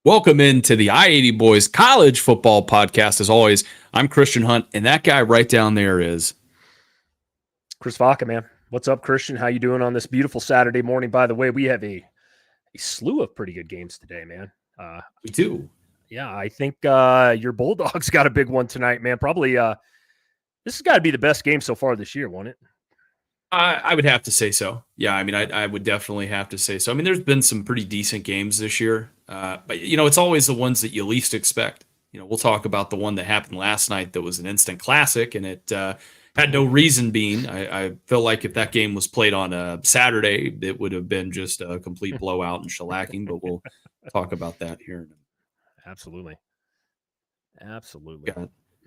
Welcome into the I-80 Boys College Football Podcast. As always, I'm Christian Hunt, and that guy right down there is Chris Vaca, man. What's up, Christian? How you doing on this beautiful Saturday morning? By the way, we have a slew of pretty good games today, man. we do. Yeah, I think your Bulldogs got a big one tonight, man. Probably this has got to be the best game so far this year, won't it? I would have to say so. Yeah, I mean, I would definitely have to say so. I mean, there's been some pretty decent games this year, but it's always the ones that you least expect. We'll talk about the one that happened last night that was an instant classic, and it had no reason being. I feel like if that game was played on a Saturday, it would have been just a complete blowout and shellacking. But we'll talk about that here. Absolutely. Yeah.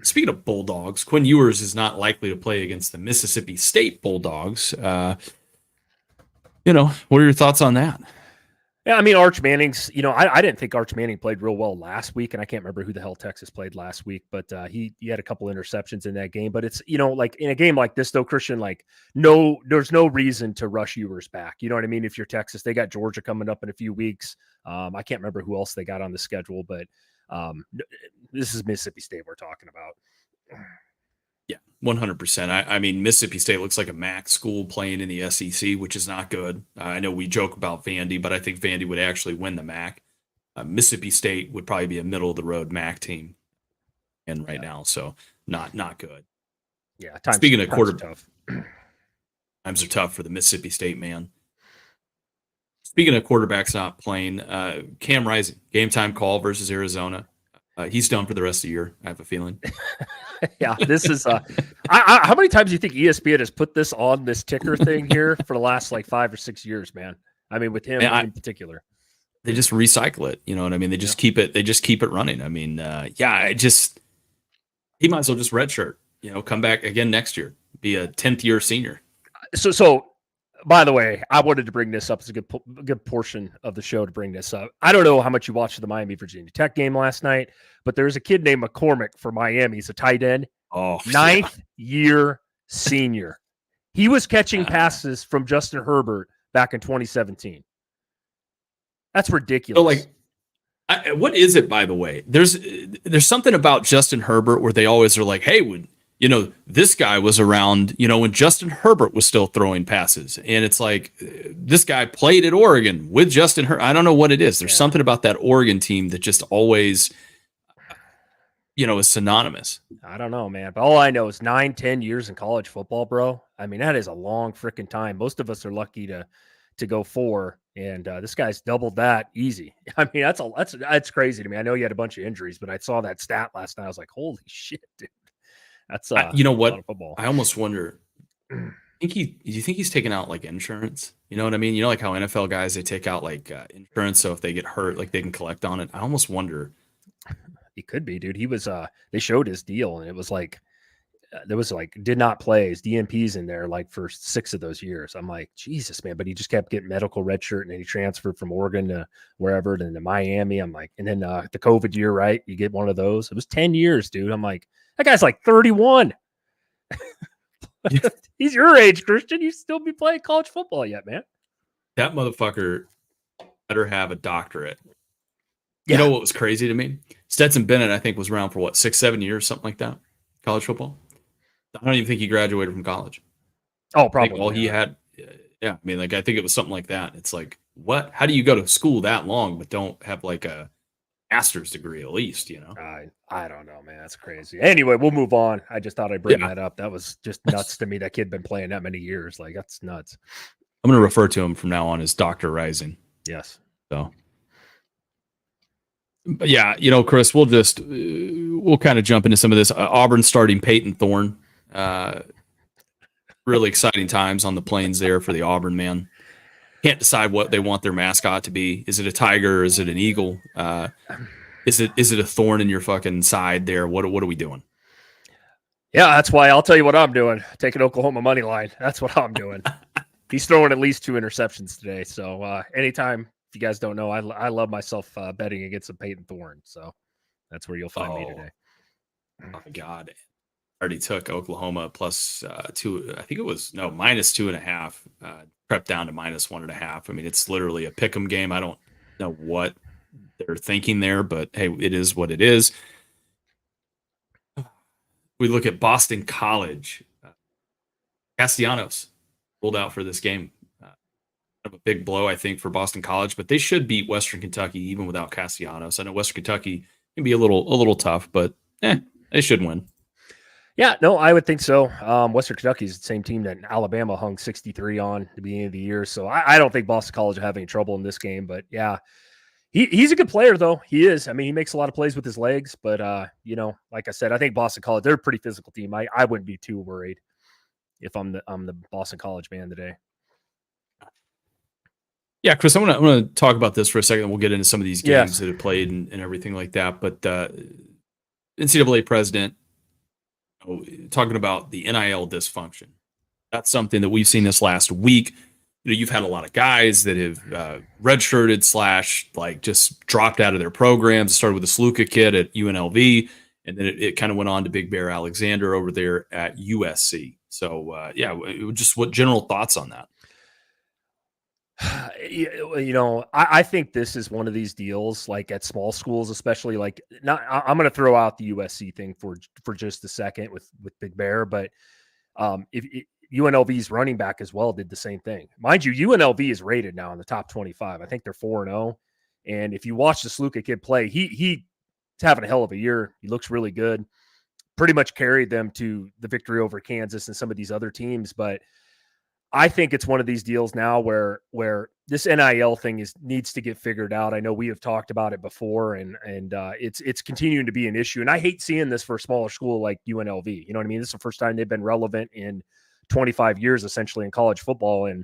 Speaking of Bulldogs, Quinn Ewers is not likely to play against the Mississippi State Bulldogs. What are your thoughts on that? Yeah, I mean, Arch Manning's, I didn't think Arch Manning played real well last week, and I can't remember who the hell Texas played last week, but he had a couple interceptions in that game. But it's, like in a game like this, though, Christian, there's no reason to rush Ewers back. You know what I mean? If you're Texas, they got Georgia coming up in a few weeks. I can't remember who else they got on the schedule, but this is Mississippi State we're talking about. Yeah, 100%. I mean, Mississippi State looks like a MAC school playing in the SEC, which is not good. I know we joke about Vandy, but I think Vandy would actually win the MAC. Mississippi State would probably be a middle-of-the-road MAC team right now, so not good. Yeah, speaking of quarterback, times are tough for the Mississippi State man. Speaking of quarterbacks not playing, Cam Rising, game time call versus Arizona. He's done for the rest of the year, I have a feeling. Yeah, this is how many times do you think ESPN has put this on this ticker thing here for the last 5 or 6 years, man? I mean, with him in particular. They just recycle it, you know what I mean? They just keep it running. I mean, he might as well just redshirt, come back again next year, be a 10th year senior. So by the way, I wanted to bring this up. It's a good portion of the show to bring this up. I don't know how much you watched the Miami Virginia Tech game last night, but there's a kid named McCormick for Miami. He's a tight end. Ninth year senior. He was catching passes from Justin Herbert back in 2017. That's ridiculous. So what is it, by the way? There's something about Justin Herbert where they always are like, hey, this guy was around, when Justin Herbert was still throwing passes. And it's like, this guy played at Oregon with Justin Herbert. I don't know what it is. There's something about that Oregon team that just always, is synonymous. I don't know, man. But all I know is 9-10 years in college football, bro. I mean, that is a long freaking time. Most of us are lucky to go 4. And this guy's doubled that easy. I mean, that's crazy to me. I know he had a bunch of injuries, but I saw that stat last night. I was like, holy shit, dude. That's you know what? I almost wonder. Do you think he's taking out insurance? You know what I mean? Like how NFL guys, they take out insurance, so if they get hurt, they can collect on it. I almost wonder. He could be, dude. He was they showed his deal, and it was there was did not play his DNPs in there for 6 of those years. I'm like, Jesus, man. But he just kept getting medical red shirt, and then he transferred from Oregon to wherever, then to Miami. I'm like, and then the COVID year, right? You get one of those. It was 10 years, dude. I'm like, that guy's 31. He's your age, Christian. You still be playing college football yet, man. That motherfucker better have a doctorate. Yeah. You know what was crazy to me? Stetson Bennett, I think, was around for 6-7 years, something like that. College football. I don't even think he graduated from college. Oh, probably. All he had, yeah. I mean, I think it was something like that. It's like, what? How do you go to school that long but don't have a master's degree at least? I don't know, man. That's crazy. Anyway, we'll move on. I just thought I'd bring that up. That was just nuts to me. That kid been playing that many years. That's nuts. I'm going to refer to him from now on as Dr. Rising. Yes. So, but yeah, Chris, we'll kind of jump into some of this. Auburn starting Peyton Thorne. Really exciting times on the plains there for the Auburn man. Can't decide what they want their mascot to be. Is it a tiger? Is it an eagle? Is it a thorn in your fucking side there? What are we doing? Yeah, that's why I'll tell you what I'm doing. Taking Oklahoma money line. That's what I'm doing. He's throwing at least 2 interceptions today. So anytime, if you guys don't know, I love myself betting against a Peyton Thorne. So that's where you'll find me today. Oh my God. Already took Oklahoma plus 2. I think it was minus 2.5. Crept down to minus 1.5. I mean, it's literally a pick'em game. I don't know what they're thinking there, but hey, it is what it is. We look at Boston College. Castellanos ruled out for this game. Kind of a big blow, I think, for Boston College, but they should beat Western Kentucky even without Castellanos. I know Western Kentucky can be a little tough, but they should win. Yeah, no, I would think so. Western Kentucky is the same team that Alabama hung 63 on at the beginning of the year. So I don't think Boston College will have any trouble in this game. But yeah, he's a good player, though. He is. I mean, he makes a lot of plays with his legs. But, like I said, I think Boston College, they're a pretty physical team. I wouldn't be too worried if I'm the Boston College man today. Yeah, Chris, I want to talk about this for a second. We'll get into some of these games that have played and everything like that. But NCAA president, talking about the NIL dysfunction. That's something that we've seen this last week. You've had a lot of guys that have redshirted / like just dropped out of their programs. It started with the Sluka kid at UNLV, and then it kind of went on to Big Bear Alexander over there at USC. So, just what general thoughts on that? I think this is one of these deals, like at small schools, especially. Like, I'm going to throw out the USC thing for just a second with Big Bear, but if UNLV's running back as well did the same thing. Mind you, UNLV is rated now in the top 25. I think they're 4-0, and if you watch the Sluka kid play, he's having a hell of a year. He looks really good. Pretty much carried them to the victory over Kansas and some of these other teams, but I think it's one of these deals now where this NIL thing needs to get figured out. I know we have talked about it before, and it's continuing to be an issue. And I hate seeing this for a smaller school like UNLV. You know what I mean? This is the first time they've been relevant in 25 years, essentially, in college football. And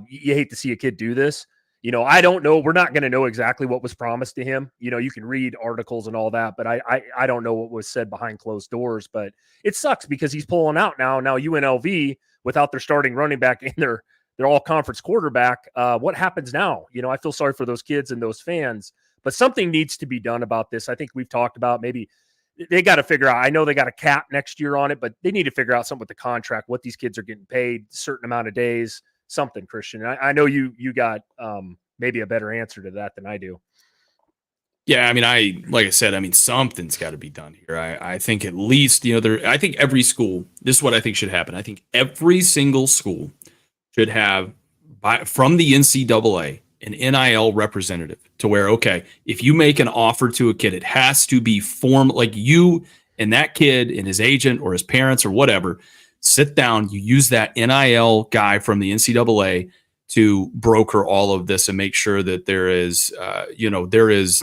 you hate to see a kid do this. I don't know. We're not going to know exactly what was promised to him. You can read articles and all that, but I don't know what was said behind closed doors. But it sucks because he's pulling out now. Now UNLV, without their starting running back and their all conference quarterback, what happens now? I feel sorry for those kids and those fans, but something needs to be done about this. I think we've talked about maybe they got to figure out. I know they got a cap next year on it, but they need to figure out something with the contract, what these kids are getting paid, a certain amount of days, something, Christian. I know you got maybe a better answer to that than I do. Yeah, I mean, like I said, something's got to be done here. I think at least, I think every school, this is what I think should happen. I think every single school should have, from the NCAA, an NIL representative to where, okay, if you make an offer to a kid, it has to be like you and that kid and his agent or his parents or whatever, sit down, you use that NIL guy from the NCAA to broker all of this and make sure that there is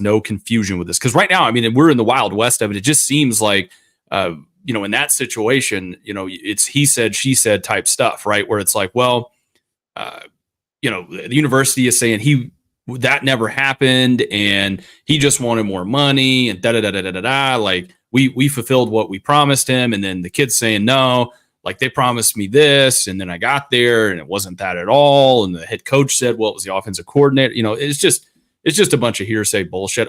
no confusion with this. Because right now, we're in the Wild West of it. It just seems like, in that situation, it's he said, she said type stuff, right? Where it's like, well, the university is saying that never happened and he just wanted more money and da-da-da-da-da-da. Like we fulfilled what we promised him. And then the kid's saying, no, like they promised me this. And then I got there and it wasn't that at all. And the head coach said, well, it was the offensive coordinator. It's just a bunch of hearsay bullshit.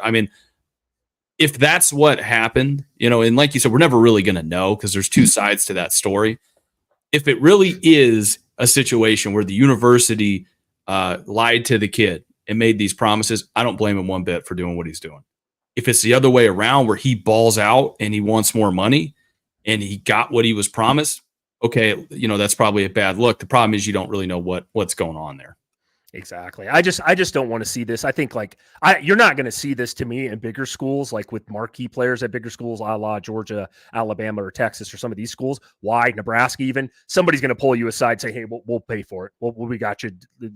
If that's what happened, and like you said, we're never really going to know because there's two sides to that story. If it really is a situation where the university lied to the kid and made these promises, I don't blame him one bit for doing what he's doing. If it's the other way around where he balls out and he wants more money and he got what he was promised, okay, that's probably a bad look. The problem is you don't really know what's going on there. Exactly. I just don't want to see this. I think you're not going to see this to me in bigger schools, like with marquee players at bigger schools, a la Georgia, Alabama, or Texas, or some of these schools. Why Nebraska? Even somebody's going to pull you aside, and say, "Hey, we'll pay for it. We got you.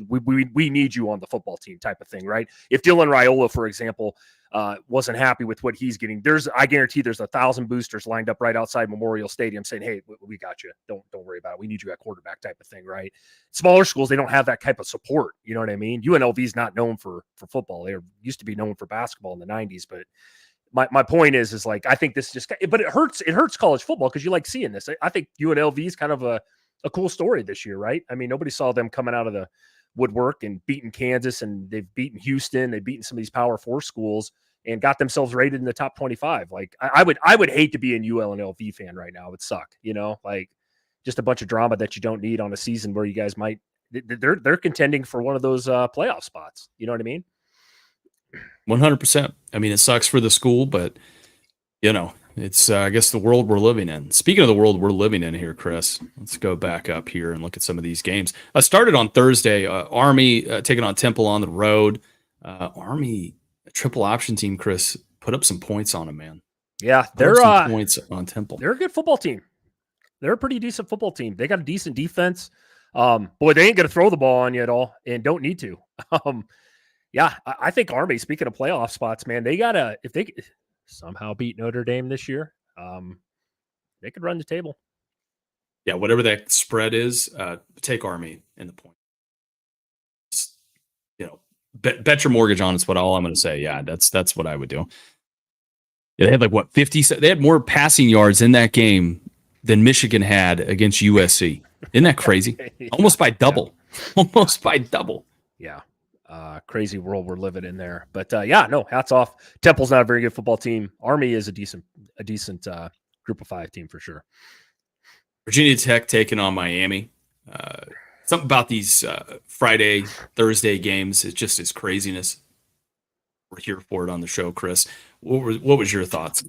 We need you on the football team," type of thing, right? If Dylan Raiola, for example, wasn't happy with what he's getting, I guarantee there's 1,000 boosters lined up right outside Memorial Stadium saying, "Hey, we got you. Don't worry about it. We need you at quarterback," type of thing, right? Smaller schools, they don't have that type of support. You know what I mean? UNLV is not known for football. They used to be known for basketball in the 90s. But my point is like, I think this but it hurts college football because you like seeing this. I think UNLV is kind of a cool story this year, right? Nobody saw them coming out of the woodwork and beating Kansas, and they've beaten Houston. They've beaten some of these Power 4 schools and got themselves rated in the top 25. Like I would hate to be an UNLV fan right now. It would suck, like just a bunch of drama that you don't need on a season where you guys they're contending for one of those playoff spots. You know what I mean? 100%. I mean, it sucks for the school, but it's I guess the world we're living in. Speaking of the world we're living in here, Chris, let's go back up here and look at some of these games. I started on Thursday. Army taking on Temple on the road. Army triple option team, Chris, put up some points on them, man. Yeah, Put they're up some points on Temple. They're a good football team. They're a pretty decent football team. They got a decent defense. Boy, they ain't going to throw the ball on you at all, and don't need to. Yeah, I think Army. Speaking of playoff spots, man, they gotta if they somehow beat Notre Dame this year, they could run the table. Yeah, whatever that spread is, take Army in the point. Just, bet your mortgage on it's what all I'm going to say. Yeah, that's what I would do. Yeah, they had like what 50. They had more passing yards in that game than Michigan had against USC. Isn't that crazy? Almost by double. Yeah. Almost by double. Yeah. Crazy world we're living in there. But yeah, no, hats off. Temple's not a very good football team. Army is a decent group of 5 team for sure. Virginia Tech taking on Miami. Something about these Friday, Thursday games is just its craziness. We're here for it on the show, Chris. What was your thoughts?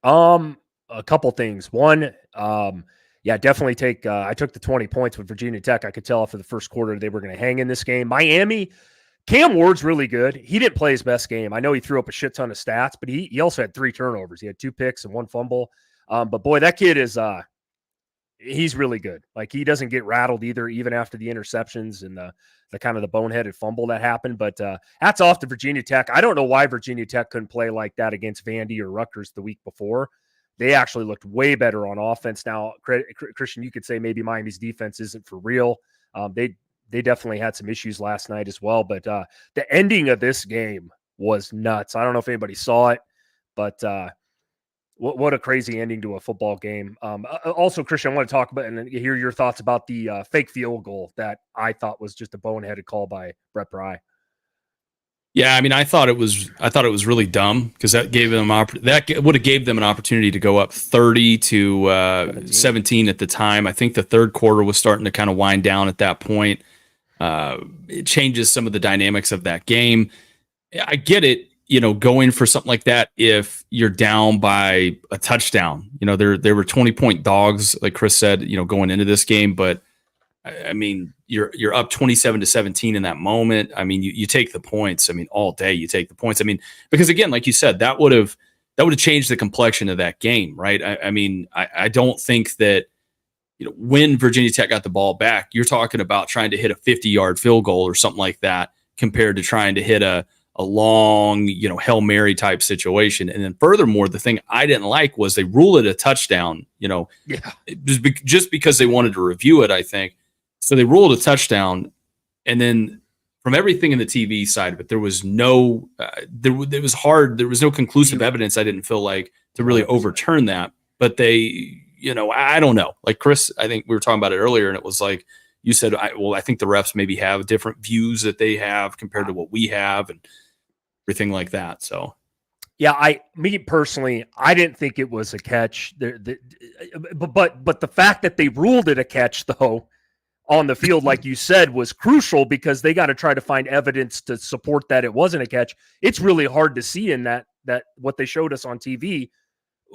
A couple things. One, yeah, definitely take. I took the 20 points with Virginia Tech. I could tell after the first quarter they were going to hang in this game. Miami, Cam Ward's really good. He didn't play his best game. I know he threw up a shit ton of stats, but he also had 3 turnovers. He had 2 picks and 1 fumble. But boy, that kid is he's really good. Like he doesn't get rattled either, even after the interceptions and the kind of the boneheaded fumble that happened. But hats off to Virginia Tech. I don't know why Virginia Tech couldn't play like that against Vandy or Rutgers the week before. They actually looked way better on offense. Now, Christian, you could say maybe Miami's defense isn't for real. They definitely had some issues last night as well. But the ending of this game was nuts. I don't know if anybody saw it, but what a crazy ending to a football game. Also, Christian, I want to talk about and hear your thoughts about the fake field goal that I thought was just a boneheaded call by Brett Pry. Yeah, I mean, I thought it was really dumb because that gave them that would have gave them an opportunity to go up 30 to 17 at the time. I think the third quarter was starting to kind of wind down at that point. It changes some of the dynamics of that game. I get it, going for something like that if you're down by a touchdown. There were 20-point dogs, like Chris said, going into this game, but I mean, you're up 27-17 in that moment. I mean, you take the points. I mean, all day you take the points. I mean, because again, like you said, that would have changed the complexion of that game, right? I mean, I don't think that when Virginia Tech got the ball back, you're talking about trying to hit a 50-yard field goal or something like that compared to trying to hit a long, Hail Mary type situation. And then furthermore, the thing I didn't like was they ruled it a touchdown, just because they wanted to review it, I think. So they ruled a touchdown, and then from everything in the TV side of it, there was no, it was hard. There was no conclusive evidence. I didn't feel like to really overturn that, but they, I don't know. Like Chris, I think we were talking about it earlier, and it was like you said. I think the refs maybe have different views that they have compared to what we have, and everything like that. So. Yeah, me personally, I didn't think it was a catch. But the fact that they ruled it a catch, though, on the field, like you said, was crucial because they got to try to find evidence to support that it wasn't a catch. It's really hard to see in that what they showed us on TV,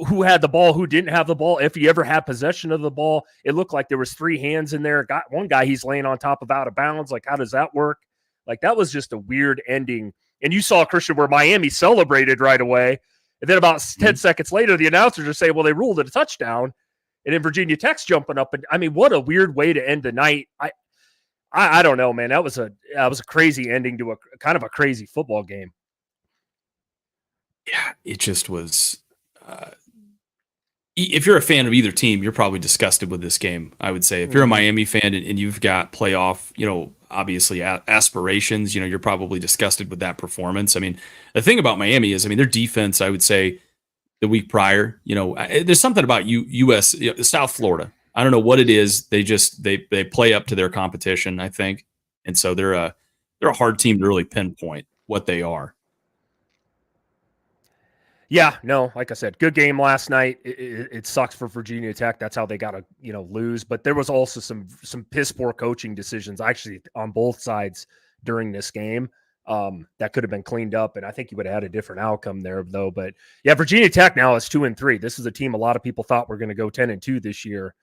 who had the ball, who didn't have the ball. If he ever had possession of the ball, it looked like there was 3 hands in there. Got one guy, he's laying on top of out of bounds. Like, how does that work? Like, that was just a weird ending. And you saw, Christian, where Miami celebrated right away. And then about 10 seconds later, the announcers are saying, well, they ruled it a touchdown. And then Virginia Tech's jumping up, and I mean, what a weird way to end the night. I don't know, man. That was a crazy ending to a kind of a crazy football game. Yeah, it just was. If you're a fan of either team, you're probably disgusted with this game. I would say if you're a Miami fan and you've got playoff, obviously aspirations, you're probably disgusted with that performance. I mean, the thing about Miami is, their defense, I would say, the week prior, there's something about U.S. South Florida. I don't know what it is. They just they play up to their competition, I think, and so they're a hard team to really pinpoint what they are. Yeah, no, like I said, good game last night. It sucks for Virginia Tech. That's how they got to lose. But there was also some piss poor coaching decisions actually on both sides during this game. that could have been cleaned up, and I think you would have had a different outcome there, though. But yeah, Virginia Tech now is 2-3. This is a team a lot of people thought were going to go 10-2 this year.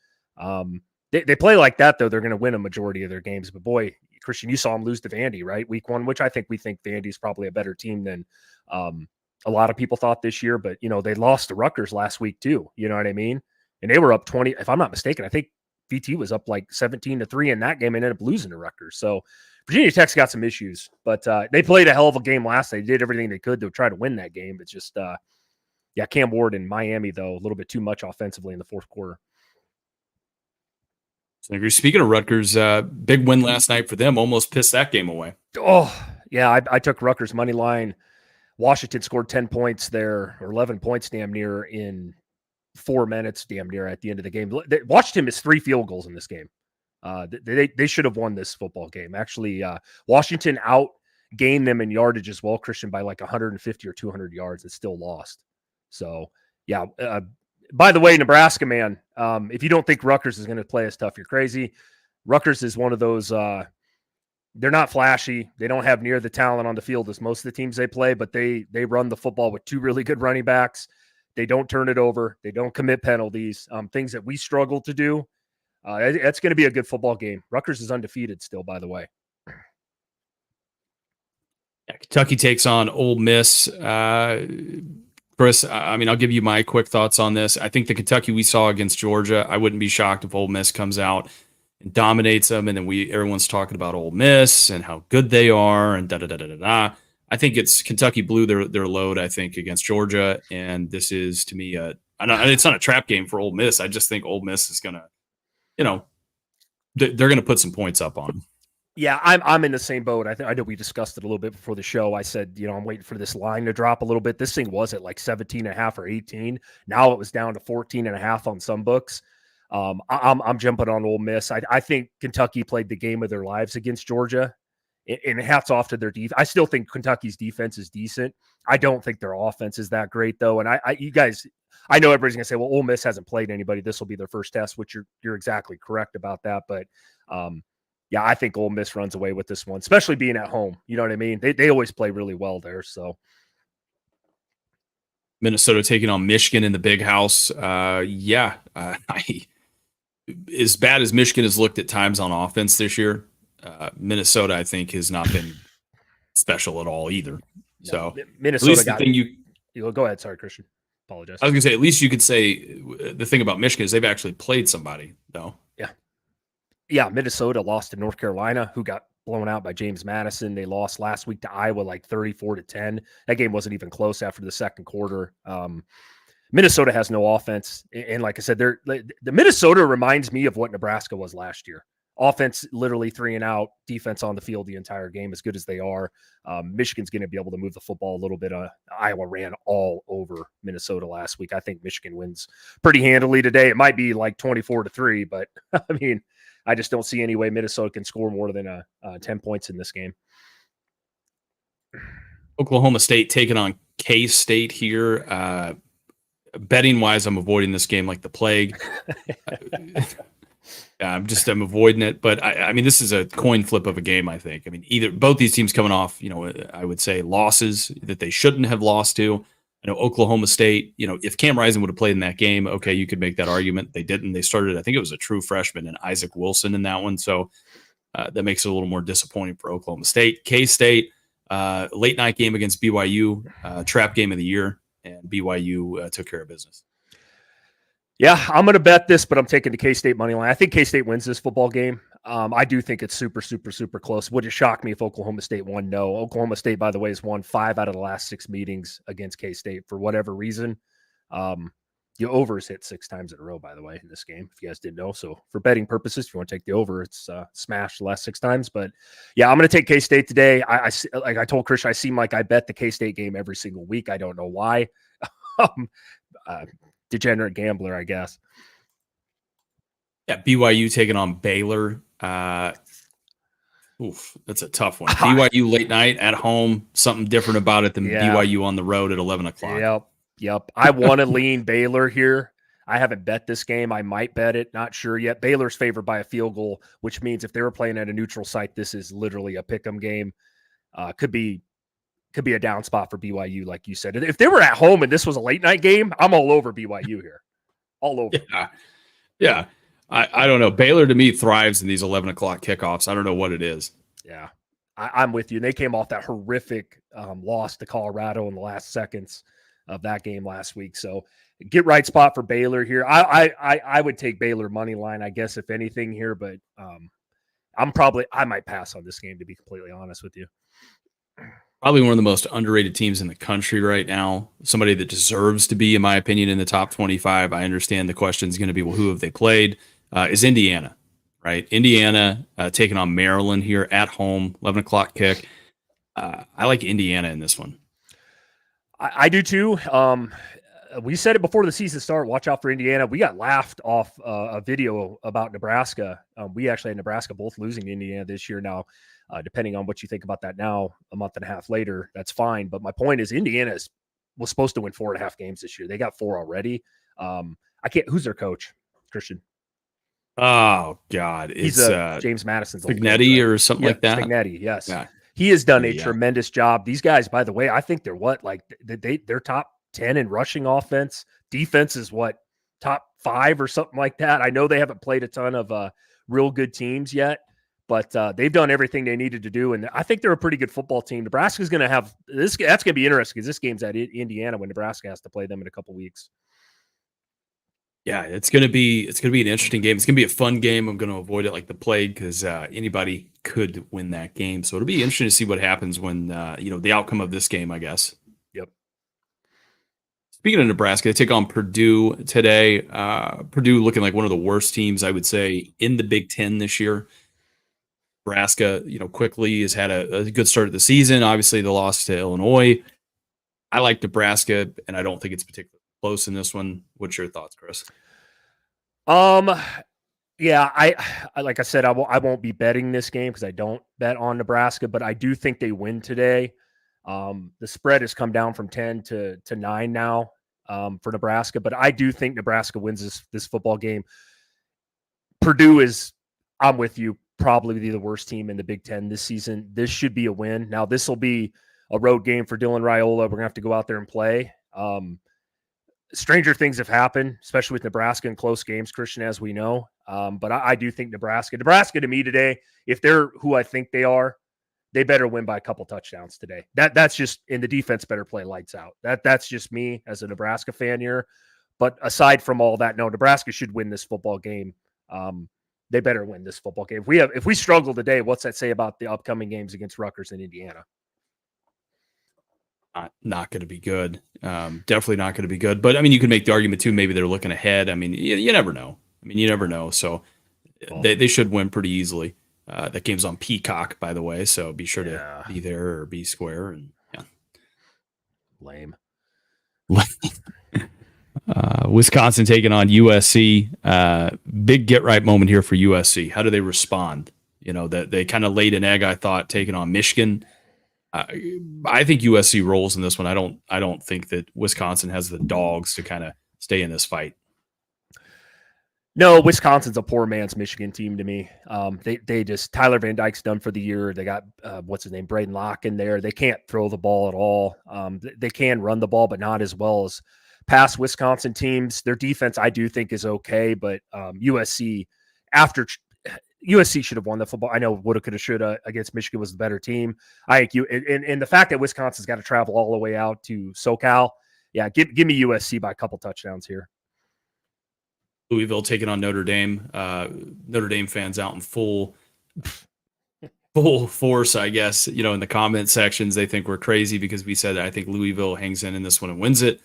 They play like that, though. They're going to win a majority of their games. But boy, Christian, you saw them lose to Vandy, right? Week 1, which we think Vandy's probably a better team than a lot of people thought this year. But, they lost to Rutgers last week too. You know what I mean? And they were up 20. If I'm not mistaken, I think VT was up like 17-3 in that game and ended up losing to Rutgers. So Virginia Tech's got some issues, but they played a hell of a game last night. They did everything they could to try to win that game. It's just, Cam Ward in Miami, though, a little bit too much offensively in the fourth quarter. So speaking of Rutgers, big win last night for them, almost pissed that game away. Oh, yeah, I took Rutgers money line. Washington scored 10 points there, or 11 points damn near in 4 minutes, damn near at the end of the game. Washington missed 3 field goals in this game. They should have won this football game. Actually, Washington outgained them in yardage as well, Christian, by like 150 or 200 yards and still lost. So, yeah. By the way, Nebraska, man, if you don't think Rutgers is going to play as tough, you're crazy. Rutgers is one of those they're not flashy. They don't have near the talent on the field as most of the teams they play, but they run the football with 2 really good running backs. They don't turn it over. They don't commit penalties, things that we struggle to do. It's going to be a good football game. Rutgers is undefeated still, by the way. Yeah, Kentucky takes on Ole Miss. Chris, I'll give you my quick thoughts on this. I think the Kentucky we saw against Georgia, I wouldn't be shocked if Ole Miss comes out and dominates them, and then everyone's talking about Ole Miss and how good they are and da-da-da-da-da-da. I think it's Kentucky blew their load, I think, against Georgia, and this is, to me, it's not a trap game for Ole Miss. I just think Ole Miss is going to, they're going to put some points up on them. Yeah, I'm in the same boat. I know we discussed it a little bit before the show. I said, I'm waiting for this line to drop a little bit. This thing was at like 17.5 or 18. Now it was down to 14.5 on some books. I'm jumping on Ole Miss. I think Kentucky played the game of their lives against Georgia, and hats off to their defense. I still think Kentucky's defense is decent. I don't think their offense is that great, though. And you guys, I know everybody's gonna say, well, Ole Miss hasn't played anybody. This will be their first test, which you're exactly correct about that. But yeah, I think Ole Miss runs away with this one, especially being at home. You know what I mean? They always play really well there. So Minnesota taking on Michigan in the big house. As bad as Michigan has looked at times on offense this year, Minnesota, I think, has not been special at all either. No, so Minnesota, at least the thing you go ahead. Sorry, Christian. Apologize. I was going to say, at least you could say the thing about Michigan is they've actually played somebody, though. Yeah, Minnesota lost to North Carolina, who got blown out by James Madison. They lost last week to Iowa like 34-10. That game wasn't even close after the second quarter. Minnesota has no offense. And like I said, the Minnesota reminds me of what Nebraska was last year. Offense literally 3 and out, defense on the field the entire game, as good as they are. Michigan's going to be able to move the football a little bit. Iowa ran all over Minnesota last week. I think Michigan wins pretty handily today. It might be like 24-3, but I mean, I just don't see any way Minnesota can score more than 10 points in this game. Oklahoma State taking on K-State here. Betting wise, I'm avoiding this game like the plague. I'm avoiding it. But I mean, this is a coin flip of a game, I think. I mean, both these teams coming off, I would say losses that they shouldn't have lost to. I know Oklahoma State, if Cam Rising would have played in that game, okay, you could make that argument. They didn't. They started, I think it was a true freshman and Isaac Wilson in that one. So that makes it a little more disappointing for Oklahoma State. K-State, late night game against BYU, trap game of the year, and BYU took care of business. Yeah, I'm going to bet this, but I'm taking the K-State money line. I think K-State wins this football game. I do think it's super, super, super close. Would it shock me if Oklahoma State won? No. Oklahoma State, by the way, has won 5 out of the last 6 meetings against K-State for whatever reason. The overs hit 6 times in a row, by the way, in this game, if you guys didn't know. So for betting purposes, if you want to take the over, it's smashed the last 6 times. But yeah, I'm going to take K-State today. Like I told Christian, I seem like I bet the K-State game every single week. I don't know why. Degenerate gambler, I guess. Yeah, BYU taking on Baylor. That's a tough one. BYU late night at home, something different about it than BYU on the road at 11 o'clock. Yep. I want to lean Baylor here. I haven't bet this game. I might bet it. Not sure yet. Baylor's favored by a field goal, which means if they were playing at a neutral site, this is literally a pick'em game. could be a down spot for BYU, like you said. If they were at home and this was a late night game, I'm all over BYU here, all over. Yeah. I don't know. Baylor to me thrives in these 11 o'clock kickoffs. I don't know what it is. Yeah, I'm with you. And they came off that horrific loss to Colorado in the last seconds of that game last week. So get right spot for Baylor here. I would take Baylor money line, I guess, if anything here, but I might pass on this game, to be completely honest with you. Probably one of the most underrated teams in the country right now. Somebody that deserves to be, in my opinion, in the top 25. I understand the question is going to be, well, who have they played? Is Indiana, right? Indiana taking on Maryland here at home, 11 o'clock kick. I like Indiana in this one. I do too. We said it before the season started. Watch out for Indiana. We got laughed off a video about Nebraska. We actually had Nebraska both losing to Indiana this year. Now, depending on what you think about that now, a month and a half later, that's fine. But my point is, Indiana was supposed to win 4.5 games this year. They got 4 already. Who's their coach, Christian? Oh God, He's James Madison's Spagnetti or something like that. Spagnetti, yes. Yeah. He has done a tremendous job. These guys, by the way, I think they're top 10 in rushing offense. Defense is top 5 or something like that. I know they haven't played a ton of real good teams yet, but they've done everything they needed to do. And I think they're a pretty good football team. Nebraska's going to have this. That's going to be interesting because this game's at Indiana when Nebraska has to play them in a couple weeks. Yeah, it's gonna be an interesting game. It's gonna be a fun game. I'm gonna avoid it like the plague because anybody could win that game. So it'll be interesting to see what happens when the outcome of this game, I guess. Yep. Speaking of Nebraska, they take on Purdue today. Purdue looking like one of the worst teams, I would say, in the Big Ten this year. Nebraska, quickly has had a good start of the season. Obviously, the loss to Illinois. I like Nebraska, and I don't think it's particularly close in this one. What's your thoughts, Chris? Yeah, I like I said, I won't be betting this game because I don't bet on Nebraska, but I do think they win today. The spread has come down from 10 to 9 now for Nebraska, but I do think Nebraska wins this football game. Purdue is, I'm with you, probably the worst team in the Big Ten this season. This should be a win. Now, this will be a road game for Dylan Raiola. We're going to have to go out there and play. Stranger things have happened, especially with Nebraska in close games, Christian, as we know. But I do think Nebraska to me today, if they're who I think they are, they better win by a couple touchdowns today. That's just, in the defense better play lights out. That's just me as a Nebraska fan here. But aside from all that, no, Nebraska should win this football game. They better win this football game. If we struggle today, what's that say about the upcoming games against Rutgers and Indiana? Not going to be good. Definitely not going to be good. But I mean, you can make the argument too. Maybe they're looking ahead. I mean, you never know. You never know. So they should win pretty easily. That game's on Peacock, by the way. So be sure to be there or be square. And lame. Wisconsin taking on USC. Big get right moment here for USC. How do they respond? That they kind of laid an egg, I thought, taking on Michigan. I think USC rolls in this one. I don't think that Wisconsin has the dogs to kind of stay in this fight. No, Wisconsin's a poor man's Michigan team to me. They just, Tyler Van Dyke's done for the year. They got what's his name, Braden Locke in there. They can't throw the ball at all. They can run the ball, but not as well as past Wisconsin teams. Their defense, I do think, is okay, but USC should have won the football. I know woulda, coulda, shoulda against Michigan was the better team. I think and the fact that Wisconsin's got to travel all the way out to SoCal, yeah, give me USC by a couple touchdowns here. Louisville taking on Notre Dame. Notre Dame fans out in full force, I guess. In the comment sections, they think we're crazy because we said I think Louisville hangs in this one and wins it.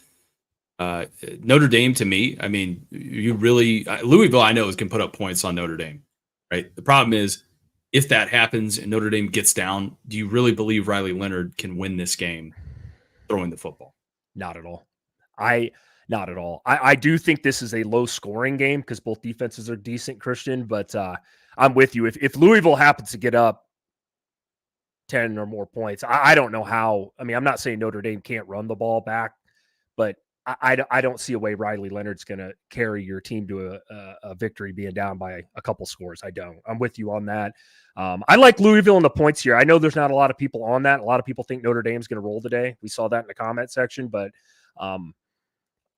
Notre Dame, to me, I mean, Louisville, I know, can put up points on Notre Dame. Right. The problem is, if that happens and Notre Dame gets down, do you really believe Riley Leonard can win this game throwing the football? Not at all. Not at all. I do think this is a low scoring game because both defenses are decent, Christian, but I'm with you. If Louisville happens to get up 10 or more points, I don't know how. I mean, I'm not saying Notre Dame can't run the ball back, but I don't see a way Riley Leonard's going to carry your team to a victory being down by a couple scores. I don't. I'm with you on that. I like Louisville in the points here. I know there's not a lot of people on that. A lot of people think Notre Dame's going to roll today. We saw that in the comment section, but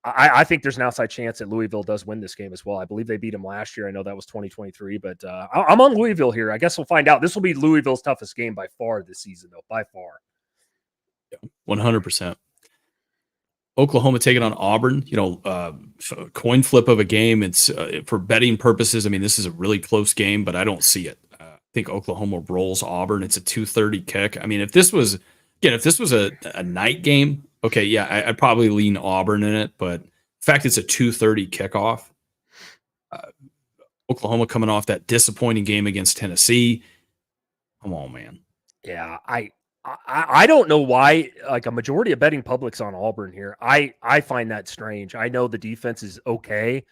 I think there's an outside chance that Louisville does win this game as well. I believe they beat them last year. I know that was 2023, but I'm on Louisville here. I guess we'll find out. This will be Louisville's toughest game by far this season, though, by far. 100%. Oklahoma taking on Auburn, coin flip of a game. It's for betting purposes. I mean, this is a really close game, but I don't see it. I think Oklahoma rolls Auburn. It's a 2:30 kick. I mean, if this was a night game, okay, yeah, I'd probably lean Auburn in it. But the fact it's a 2:30 kickoff, Oklahoma coming off that disappointing game against Tennessee. Come on, man. Yeah, I don't know why, like, a majority of betting public's on Auburn here. I find that strange. I know the defense is okay,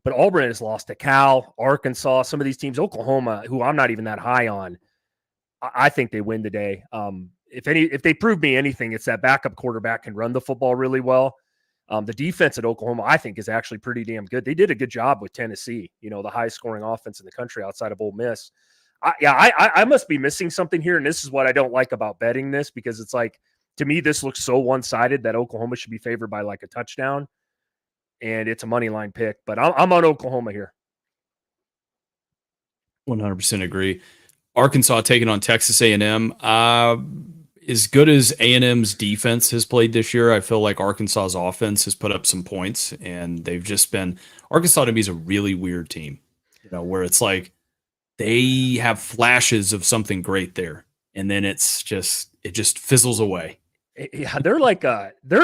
but Auburn has lost to Cal, Arkansas, some of these teams, Oklahoma, who I'm not even that high on. I think they win today. If they prove me anything, it's that backup quarterback can run the football really well. The defense at Oklahoma, I think, is actually pretty damn good. They did a good job with Tennessee, the highest scoring offense in the country outside of Ole Miss. I must be missing something here, and this is what I don't like about betting this, because it's like, to me, this looks so one-sided that Oklahoma should be favored by like a touchdown, and it's a money line pick. But I'm on Oklahoma here. 100% agree. Arkansas taking on Texas A&M. As good as A&M's defense has played this year, I feel like Arkansas's offense has put up some points, and they've just been – Arkansas to me is a really weird team, where it's like they have flashes of something great there, and then it just fizzles away. Yeah, they're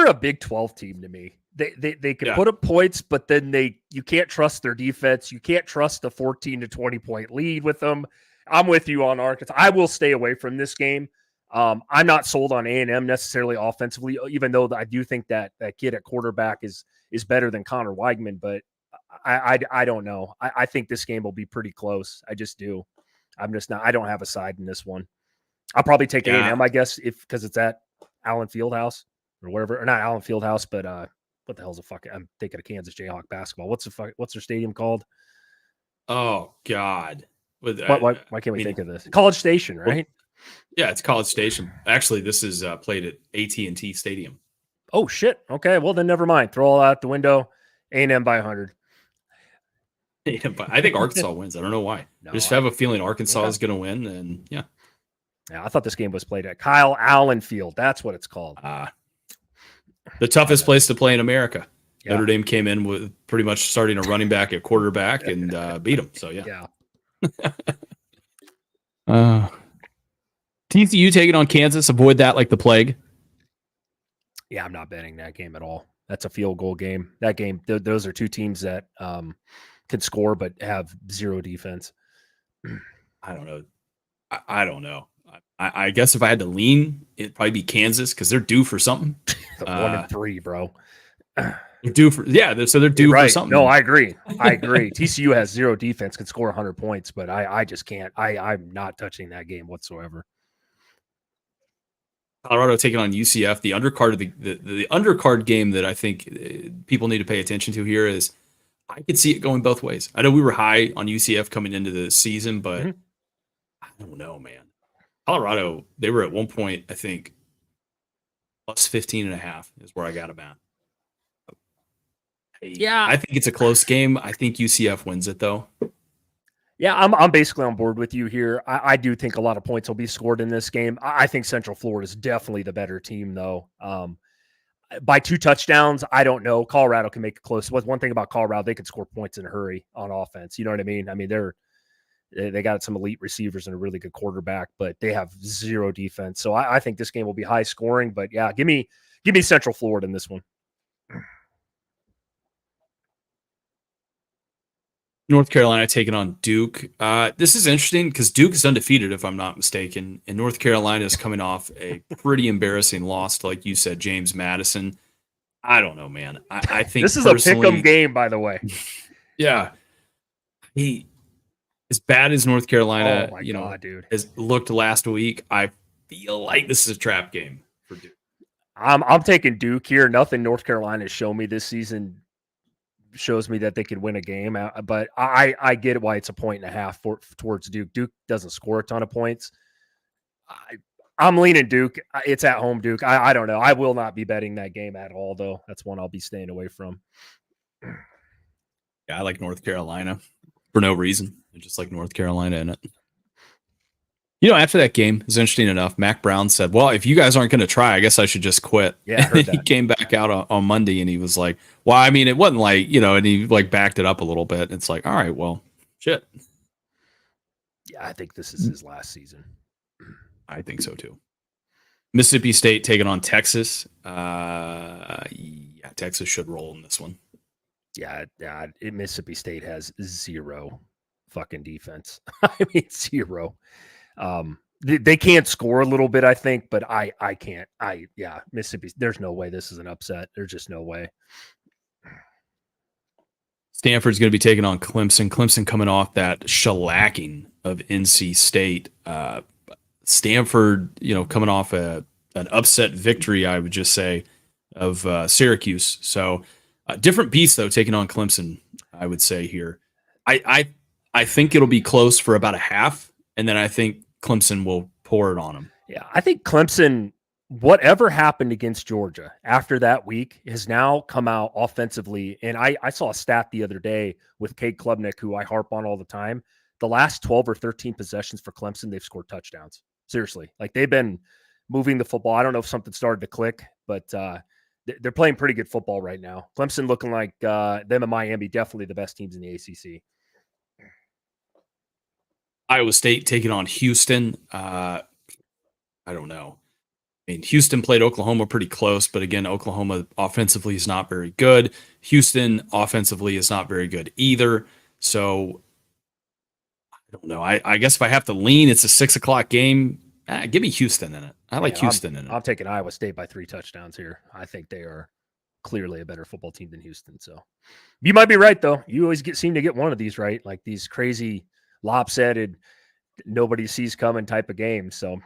a Big 12 team to me. They can put up points, but then you can't trust their defense. You can't trust a 14 to 20 point lead with them. I'm with you on Arkansas. I will stay away from this game. I'm not sold on A&M necessarily offensively, even though I do think that kid at quarterback is better than Connor Weigman, but I don't know. I think this game will be pretty close. I just do. I'm just not. I don't have a side in this one. I'll probably take A&M, I guess, because it's at Allen Fieldhouse or whatever, or not Allen Fieldhouse, but what the hell's I'm thinking of Kansas Jayhawk basketball. What's their stadium called? Oh God. Why can't we think of this? College Station, right? Yeah, it's College Station. Actually, this is played at AT&T Stadium. Oh shit. Okay, well then never mind. Throw all out the window. A&M by 100. Yeah, but I think Arkansas wins. I don't know why. I just have a feeling Arkansas is going to win, and yeah. Yeah, I thought this game was played at Kyle Allen Field. That's what it's called. The toughest place to play in America. Yeah. Notre Dame came in with pretty much starting a running back at quarterback and beat them. So yeah. TCU taking on Kansas. Avoid that like the plague. Yeah, I'm not betting that game at all. That's a field goal game. That game, those are two teams that can score but have zero defense. I don't know. I don't know. I guess if I had to lean, it'd probably be Kansas because they're due for something. 1-3, bro. They're due for they're due for something. No, I agree. TCU has zero defense, can score 100 points, but I just can't. I'm not touching that game whatsoever. Colorado taking on UCF. The undercard of the undercard game that I think people need to pay attention to here is I could see it going both ways. I know we were high on UCF coming into the season, but I don't know, man. Colorado, they were at one point, I think, plus 15.5 is where I got them at. Yeah. I think it's a close game. I think UCF wins it, though. Yeah, I'm basically on board with you here. I do think a lot of points will be scored in this game. I think Central Florida is definitely the better team, though. By 2 touchdowns, I don't know. Colorado can make it close. One thing about Colorado, they can score points in a hurry on offense. You know what I mean? I mean, they got some elite receivers and a really good quarterback, but they have zero defense. So I think this game will be high scoring. But yeah, give me Central Florida in this one. North Carolina taking on Duke. This is interesting because Duke is undefeated, if I'm not mistaken, and North Carolina is coming off a pretty embarrassing loss, like you said, James Madison. I don't know, man. I think this is a pick'em game, by the way. Yeah, as bad as North Carolina, dude, has looked last week. I feel like this is a trap game for Duke. I'm taking Duke here. Nothing North Carolina has shown me this season shows me that they could win a game, but I get why it's a 1.5 towards Duke. Duke doesn't score a ton of points. I'm leaning Duke. It's at home, Duke. I don't know. I will not be betting that game at all, though. That's one I'll be staying away from. Yeah, I like North Carolina for no reason. I just like North Carolina in it. You know, after that game, it's interesting enough. Mac Brown said, "Well, if you guys aren't going to try, I guess I should just quit." Yeah, I heard that. He came back out on Monday and he was like, "Well, I mean, it wasn't like, you know," and he like backed it up a little bit. It's like, all right, well, shit. Yeah, I think this is his last season. I think so too. Mississippi State taking on Texas. Yeah, Texas should roll in this one. Yeah, Mississippi State has zero fucking defense. I mean, zero. They can't score a little bit, I think, but I can't. Mississippi. There's no way this is an upset. There's just no way. Stanford's going to be taking on Clemson. Clemson coming off that shellacking of NC State. Stanford, you know, coming off an upset victory, I would just say, of Syracuse. So different beast though, taking on Clemson. I would say here. I think it'll be close for about a half, and then I think Clemson will pour it on them. Yeah, I think Clemson, whatever happened against Georgia after that week, has now come out offensively. And I saw a stat the other day with Cade Klubnik, who I harp on all the time. The last 12 or 13 possessions for Clemson, they've scored touchdowns. Seriously. Like, they've been moving the football. I don't know if something started to click, but they're playing pretty good football right now. Clemson looking like them and Miami, definitely the best teams in the ACC. Iowa State taking on Houston. I don't know. I mean, Houston played Oklahoma pretty close, but again, Oklahoma offensively is not very good. Houston offensively is not very good either. So I don't know. I guess if I have to lean, it's a 6:00 game. Give me Houston in it. I like Houston in it. I'm taking Iowa State by 3 touchdowns here. I think they are clearly a better football team than Houston. So you might be right, though. You always seem to get one of these right, like these crazy lopsided, nobody sees coming type of games. So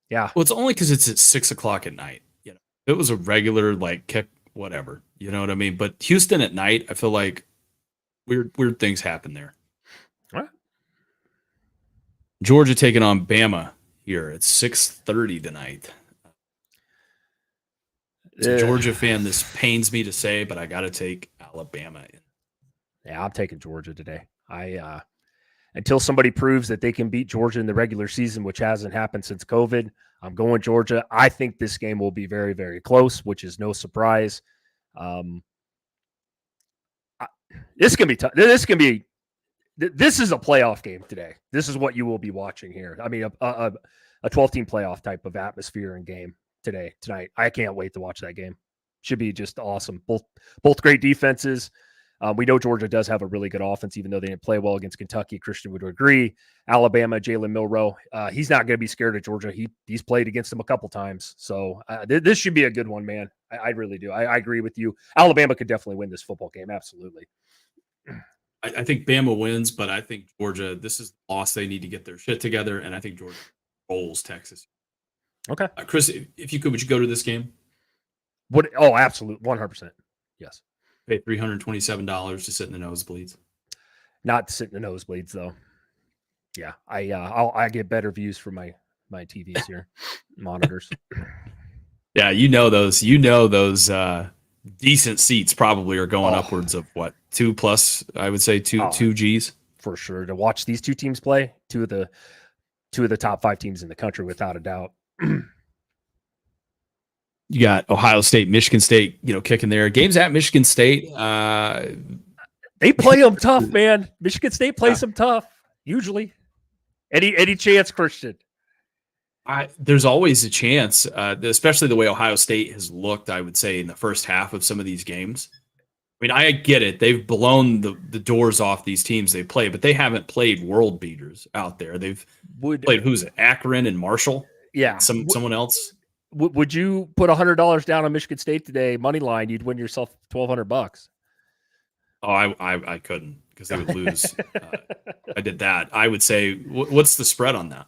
yeah. Well, it's only because it's at 6:00 at night. You know, if it was a regular like kick, whatever. You know what I mean? But Houston at night, I feel like weird things happen there. What? Georgia taking on Bama here at 6:30 tonight. As a Georgia fan, this pains me to say, but I got to take Alabama in. Yeah, I'm taking Georgia today. Until somebody proves that they can beat Georgia in the regular season, which hasn't happened since COVID, I'm going Georgia. I think this game will be very, very close, which is no surprise. This can be tough. This is a playoff game today. This is what you will be watching here. I mean, a 12-team playoff type of atmosphere and game tonight. I can't wait to watch that game. Should be just awesome. Both great defenses. We know Georgia does have a really good offense, even though they didn't play well against Kentucky. Christian would agree. Alabama, Jalen Milroe, he's not going to be scared of Georgia. He's played against them a couple times. So this should be a good one, man. I really do. I agree with you. Alabama could definitely win this football game. Absolutely. I think Bama wins, but I think Georgia, this is the loss. They need to get their shit together, and I think Georgia rolls Texas. Okay. Chris, if you could, would you go to this game? Oh, absolutely. 100%. Yes. Pay $327 to sit in the nosebleeds. Not to sit in the nosebleeds, though. Yeah, I get better views from my TVs here, monitors. Yeah, those decent seats probably are going upwards of what, 2+? I would say two G's for sure to watch these two teams play. Two of the top 5 teams in the country, without a doubt. You got Ohio State, Michigan State, kicking there. Games at Michigan State. They play them tough, man. Michigan State plays them tough, usually. Any chance, Christian? There's always a chance, especially the way Ohio State has looked, I would say, in the first half of some of these games. I mean, I get it. They've blown the doors off these teams they play, but they haven't played world beaters out there. They've played, who's it, Akron and Marshall? Yeah. Someone else. Would you put $100 down on Michigan State today, money line? You'd win yourself $1,200. Oh, I couldn't, because they would lose. I did that. I would say, what's the spread on that?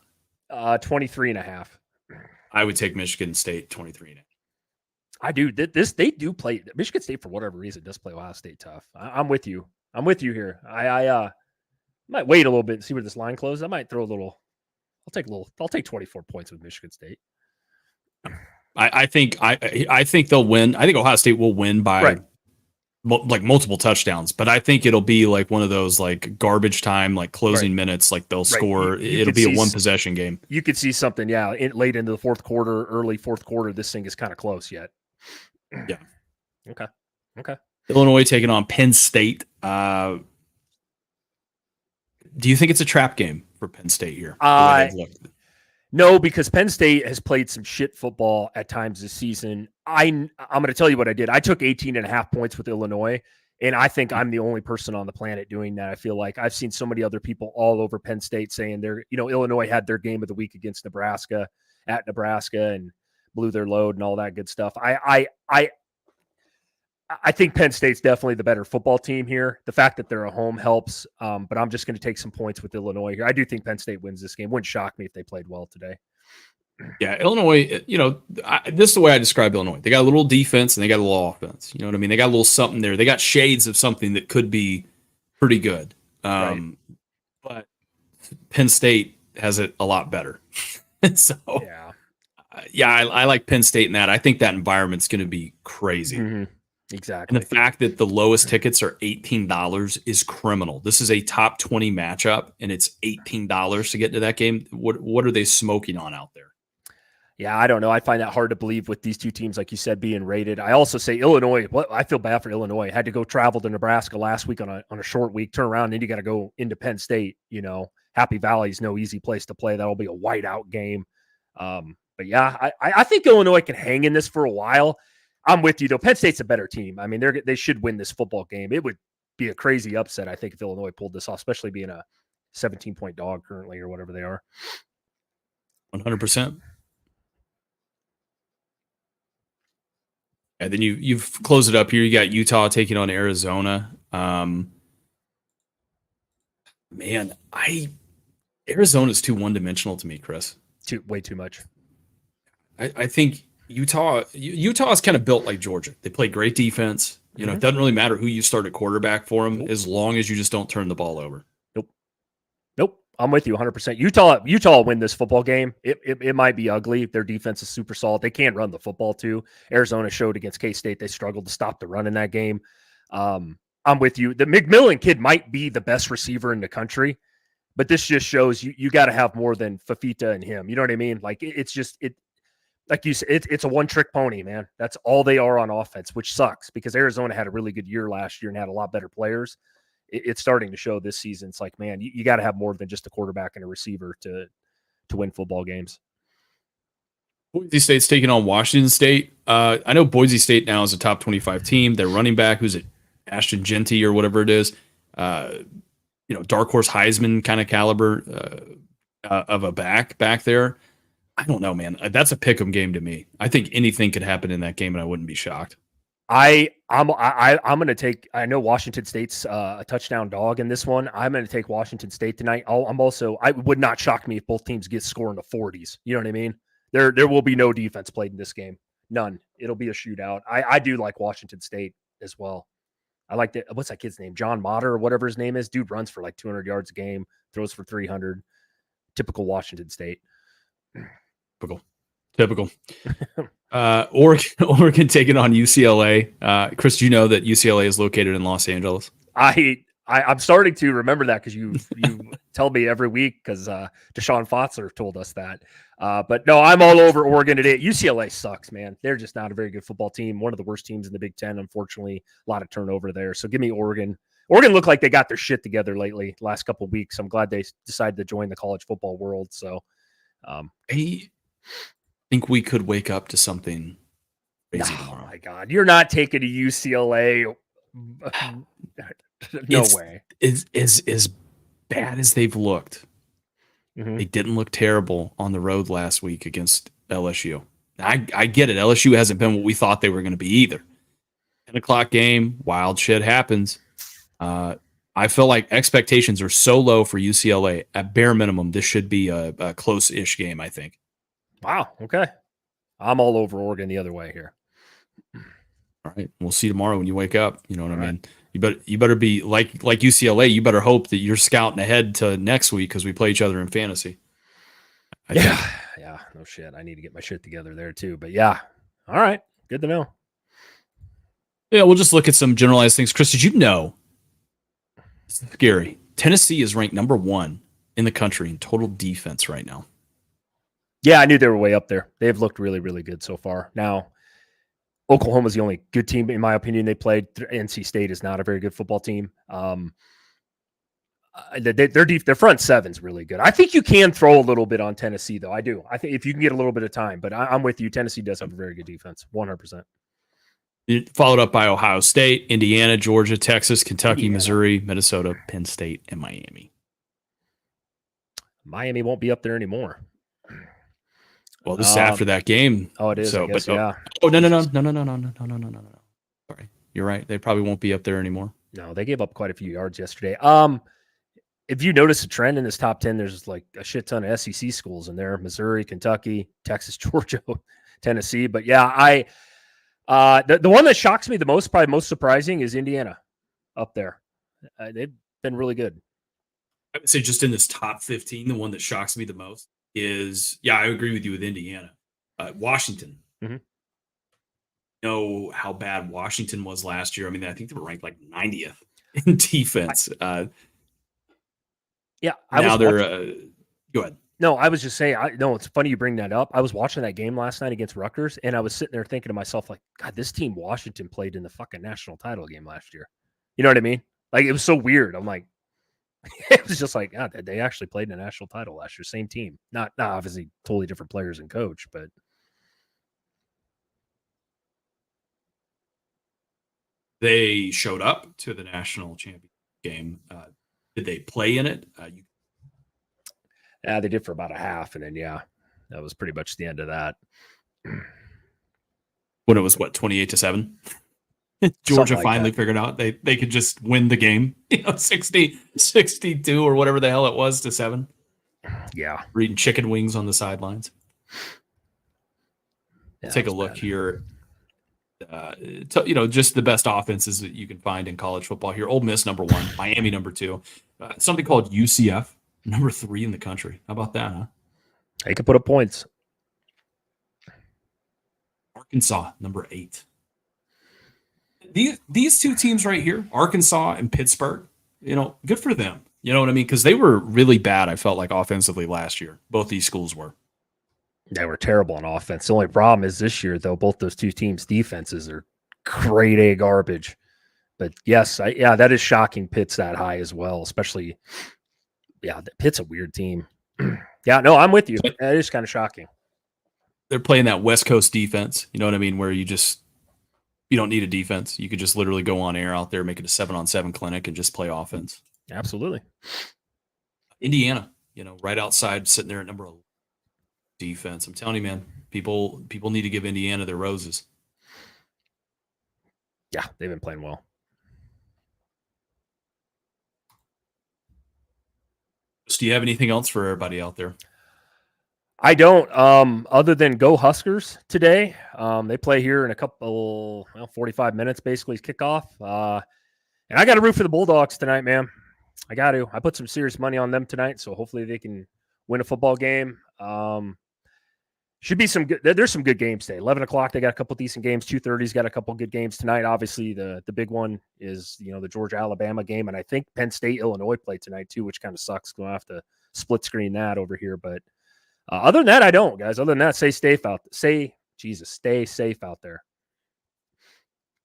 23.5. I would take Michigan State 23.5. I do. They do play Michigan State for whatever reason does play Ohio State tough. I'm with you. I'm with you here. I might wait a little bit and see where this line closes. I might throw a little. I'll take 24 points with Michigan State. I think they'll win. I think Ohio State will win by Right. like multiple touchdowns, but I think it'll be like one of those like garbage time, like closing minutes, like they'll score. It'll be a one possession game. You could see something, late into the fourth quarter, early fourth quarter. This thing is kind of close yet. Yeah. Okay. Illinois taking on Penn State. Do you think it's a trap game for Penn State here? No, because Penn State has played some shit football at times this season. I'm going to tell you what I did. I took 18.5 points with Illinois, and I think I'm the only person on the planet doing that. I feel like I've seen so many other people all over Penn State saying Illinois had their game of the week against Nebraska at Nebraska and blew their load and all that good stuff. I think Penn State's definitely the better football team here. The fact that they're at home helps, but I'm just going to take some points with Illinois here. I do think Penn State wins this game. Wouldn't shock me if they played well today. Yeah, Illinois, this is the way I describe Illinois. They got a little defense and they got a little offense. You know what I mean? They got a little something there. They got shades of something that could be pretty good. Right. But Penn State has it a lot better. So, I like Penn State in that. I think that environment's going to be crazy. Mm-hmm. Exactly. And the fact that the lowest tickets are $18 is criminal. This is a top 20 matchup, and it's $18 to get into that game. What are they smoking on out there? Yeah, I don't know. I find that hard to believe with these two teams, like you said, being rated. I also say Illinois. I feel bad for Illinois. Had to go travel to Nebraska last week on a short week, turn around, and you got to go into Penn State. Happy Valley's no easy place to play. That'll be a whiteout game. But yeah, I think Illinois can hang in this for a while. I'm with you, though. Penn State's a better team. I mean, they should win this football game. It would be a crazy upset, I think, if Illinois pulled this off, especially being a 17-point dog currently or whatever they are. 100%. And then you've closed it up here. You got Utah taking on Arizona. Arizona's too one-dimensional to me, Chris. Way too much. I think Utah is kind of built like Georgia. They play great defense. It doesn't really matter who you start at quarterback for them, as long as you just don't turn the ball over. Nope. I'm with you 100%. Utah will win this football game. It might be ugly. Their defense is super solid. They can run the football too. Arizona showed against K-State they struggled to stop the run in that game. I'm with you. The McMillan kid might be the best receiver in the country, but this just shows you got to have more than Fafita and him. You know what I mean? Like it's like you said, it's a one-trick pony, man. That's all they are on offense, which sucks because Arizona had a really good year last year and had a lot better players. It's starting to show this season. It's like, man, you got to have more than just a quarterback and a receiver to win football games. Boise State's taking on Washington State. I know Boise State now is a top 25 team. Their running back, who's it, Ashton Genty or whatever it is, dark horse Heisman kind of caliber of a back there. I don't know, man. That's a pick'em game to me. I think anything could happen in that game, and I wouldn't be shocked. I'm going to take. I know Washington State's a touchdown dog in this one. I'm going to take Washington State tonight. I would not shock me if both teams get score in the 40s. You know what I mean? There will be no defense played in this game. None. It'll be a shootout. I do like Washington State as well. I like that. What's that kid's name? John Motter or whatever his name is. Dude runs for like 200 yards a game, throws for 300. Typical Washington State. Typical. Oregon taking on UCLA. Chris, do you know that UCLA is located in Los Angeles? I'm starting to remember that because you tell me every week because Deshaun Fotzler told us that. But no, I'm all over Oregon today. UCLA sucks, man. They're just not a very good football team. One of the worst teams in the Big Ten, unfortunately. A lot of turnover there. So give me Oregon. Oregon looked like they got their shit together lately, last couple of weeks. I'm glad they decided to join the college football world. So I think we could wake up to something crazy tomorrow. Oh my God. You're not taking a UCLA. No way. As bad as they've looked, they didn't look terrible on the road last week against LSU. I get it. LSU hasn't been what we thought they were going to be either. 10 o'clock game, wild shit happens. I feel like expectations are so low for UCLA. At bare minimum, this should be a close-ish game, I think. Wow. Okay. I'm all over Oregon the other way here. All right. We'll see you tomorrow when you wake up. You know what All I right. mean? You better be like UCLA. You better hope that you're scouting ahead to next week because we play each other in fantasy. I Yeah. think. Yeah. No shit. I need to get my shit together there too. But yeah. All right. Good to know. Yeah, we'll just look at some generalized things. Chris, did you know? It's scary. Tennessee is ranked number 1 in the country in total defense right now. Yeah, I knew they were way up there. They've looked really, really good so far. Now, Oklahoma's the only good team, in my opinion, they played. NC State is not a very good football team. Their front seven's really good. I think you can throw a little bit on Tennessee, though. I do. I think if you can get a little bit of time, but I'm with you. Tennessee does have a very good defense, 100%. Followed up by Ohio State, Indiana, Georgia, Texas, Kentucky, Indiana. Missouri, Minnesota, Penn State, and Miami. Miami won't be up there anymore. Well, this is after that game. Oh, it is. So, I guess, but yeah. oh no. Sorry, you're right. They probably won't be up there anymore. No, they gave up quite a few yards yesterday. If you notice a trend in this top 10, there's like a shit ton of SEC schools in there: Missouri, Kentucky, Texas, Georgia, Tennessee. But yeah, the one that shocks me the most, probably most surprising, is Indiana up there. They've been really good. I would say just in this top 15, the one that shocks me the most is, I agree with you with Indiana. Washington. Mm-hmm. You know how bad Washington was last year. I mean, I think they were ranked like 90th in defense. Yeah. Now they're go ahead. No, I was just saying, it's funny you bring that up. I was watching that game last night against Rutgers, and I was sitting there thinking to myself, like, God, this team Washington played in the fucking national title game last year. You know what I mean? Like, it was so weird. I'm like, it was just like, God, they actually played in a national title last year. Same team. Not obviously totally different players and coach, but. They showed up to the national championship game. Did they play in it? Yeah, they did for about a half, and then that was pretty much the end of that. When it was 28-7. Georgia finally figured out they could just win the game, 60-62 or whatever the hell it was to 7. Yeah, eating chicken wings on the sidelines. Take a look here. Just the best offenses that you can find in college football here. Ole Miss number 1, Miami number 2, something called UCF number 3 in the country. How about that, huh? They could put up points. Arkansas number 8. These two teams right here, Arkansas and Pittsburgh, good for them. You know what I mean? Because they were really bad, I felt like, offensively last year. Both these schools were. They were terrible on offense. The only problem is this year, though, both those two teams' defenses are grade A garbage. But yes, that is shocking. Pitt's that high as well, especially. Yeah, Pitt's a weird team. Yeah, no, I'm with you. That is kind of shocking. They're playing that West Coast defense. You know what I mean? Where you don't need a defense. You could just literally go on air out there, make it a 7-on-7 clinic, and just play offense. Absolutely. Indiana, right outside, sitting there at number 11. Defense. I'm telling you, man, people need to give Indiana their roses. Yeah, they've been playing well. Do you have anything else for everybody out there? I don't. Other than go Huskers today. They play here in a couple, 45 minutes, basically kickoff. And I got to root for the Bulldogs tonight, man. I got to. I put some serious money on them tonight, so hopefully they can win a football game. Should be some good. There's some good games today. 11 o'clock, they got a couple decent games. 2:30's got a couple good games tonight. Obviously, the big one is the Georgia-Alabama game, and I think Penn State-Illinois play tonight too, which kind of sucks. Going to have to split screen that over here, but other than that, I don't, guys. Other than that, stay safe out there.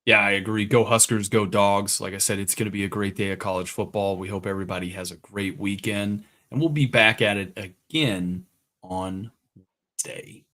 Yeah, I agree. Go Huskers, go Dogs. Like I said, it's going to be a great day of college football. We hope everybody has a great weekend, and we'll be back at it again on Wednesday.